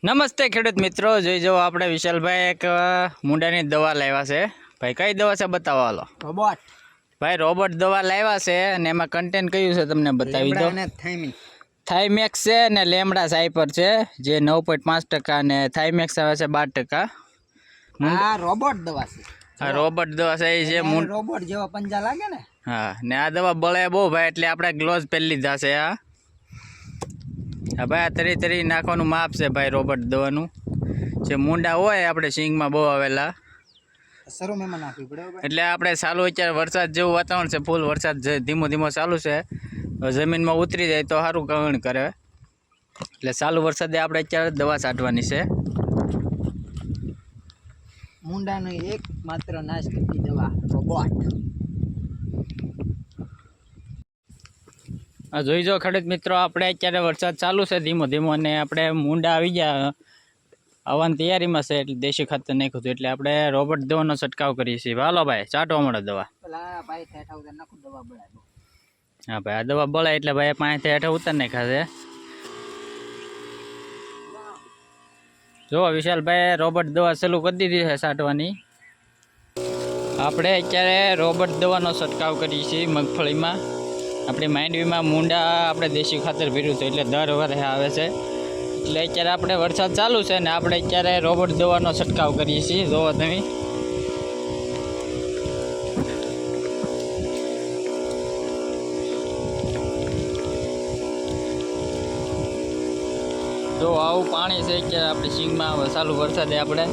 નમસ્તે ખેડૂત મિત્રો, જોઈ જો આપણે વિશાલભાઈ એક મૂંડાની દવા લાવ્યા છે. ભાઈ કઈ દવા છે બતાવો હાલો. રોબોટ ભાઈ રોબોટ દવા લાવ્યા છે અને એમાં કન્ટેન્ટ કયું છે તમને બતાવી દો. થાઇમેક્સ છે ને લેમડા સાઇપર છે જે 9.5% અને થાઇમેક્સ આવે છે 12%. આ રોબોટ દવા છે. આ રોબોટ દવા છે એ છે રોબોટ જેવા પંજા લાગે ને. હા ને આ દવા બળે બહુ ભાઈ, એટલે આપણે ગ્લોવ્સ પહેરી લીધા છે. હા ભાઈ આ તરી નાખવાનું માપ છે ભાઈ રોબોટ દવાનું. જે મૂંડા હોય આપણે સિંગમાં બહુ આવેલા એટલે આપણે ચાલુ અત્યારે વરસાદ જેવું વાતાવરણ છે, ફૂલ વરસાદ ધીમો ધીમો ચાલુ છે. જમીનમાં ઉતરી જાય તો સારું કવણ કરે, એટલે ચાલુ વરસાદે આપણે અત્યારે દવા છાંટવાની છે. મૂંડાની એક માત્ર નાશ કરતી દવા રોબોટ. જોઈ જો ખેડૂત મિત્રો, આપણે અત્યારે વરસાદ ચાલુ છે ધીમો ધીમો, અને આપણે મૂંડા આવી ગયા આવવાની તૈયારીમાં છે, એટલે દેશી ખાતર નાખ્યું હતું. એટલે આપણે રોબોટ દવાનો છંટકાવ કરીએ છીએ. હાલો ભાઈ ચાટવા મળે દવા. હા ભાઈ આ દવા બળે એટલે ભાઈ પાણીથી હેઠા ઉતાર નાખ્યા છે. જો વિશાલભાઈ રોબોટ દવા ચાલુ કરી દીધી છે છાંટવાની. આપણે અત્યારે રોબોટ દવાનો છંટકાવ કરીએ છીએ મગફળીમાં. આપણી માંડવીમાં મૂંડા આપણે દેશી ખાતર ભર્યું હતું એટલે દર વર્ષે આવે છે. એટલે અત્યારે આપણે વરસાદ ચાલુ છે ને આપણે અત્યારે રોબોટ દવાનો છંટકાવ કરીએ છીએ. જોવો તમે જો આવું પાણી છે અત્યારે આપણી સિંગમાં. ચાલુ વરસાદે આપણે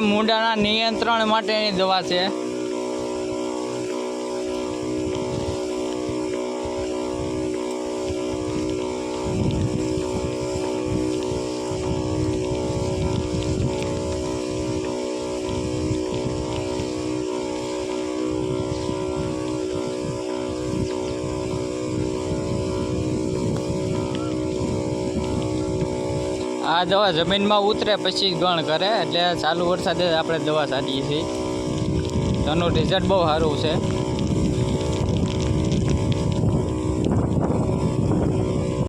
મૂંડાના નિયંત્રણ માટેની દવા છે. આ દવા જમીનમાં ઉતરે પછી ગણ કરે, એટલે ચાલુ વરસાદે આપણે દવા છાંટીએ છીએ. તેનું રિઝલ્ટ બહુ સારું છે.